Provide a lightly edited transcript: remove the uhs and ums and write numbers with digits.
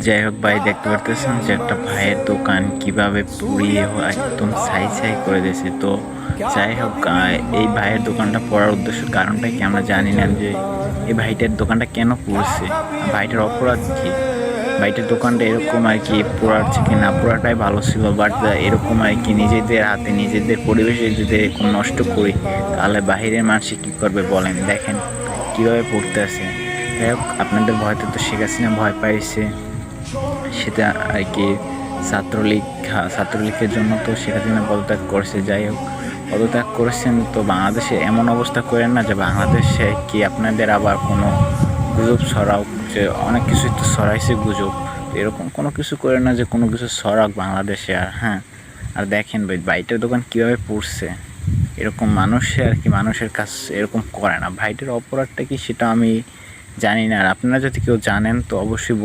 যাই হোক ভাই, দেখতে পারতেছেন যে একটা ভাইয়ের দোকান কিভাবে পুড়িয়ে একদম ছাই করে দিয়েছে। তো যাই হোক, এই ভাইয়ের দোকানটা পড়ার উদ্দেশ্যের কারণটা কি আমরা জানি না, যে এই ভাইটার দোকানটা কেন পুড়ছে, ভাইটার অপরাধ কি। ভাইটার দোকানটা এরকম আর কি পোড়াচ্ছে কি না পোড়াটাই ভালো ছিল, বাট এরকম আর কি নিজেদের হাতে নিজেদের পরিবেশে যদি এরকম নষ্ট করি, তাহলে বাহিরের মানুষ কি করবে বলেন। দেখেন কীভাবে পড়তে আছে। যাই হোক, আপনাদের ভয়তে তো শেখ হাসিনা ভয় পাইছে, সেটা আর কি ছাত্রলীগের জন্য তো শেখ হাসিনা পদত্যাগ করছে। যাই হোক, পদত্যাগ করেছেন তো বাংলাদেশে এমন অবস্থা করেন না যে বাংলাদেশে কি আপনাদের আবার কোনো গুজব ছড়াও, যে অনেক কিছুই তো ছড়াইছে গুজব, এরকম কোনো কিছু করে না যে কোনো কিছু ছড়াক বাংলাদেশে। আর হ্যাঁ, আর দেখেন ভাই, ভাইটার দোকান কীভাবে পড়ছে, এরকম মানুষে আর কি মানুষের কাজ এরকম করে না। ভাইটার অপরাধটা কি সেটা আমি জানি না, আর আপনারা যদি কেউ জানেন তো অবশ্যই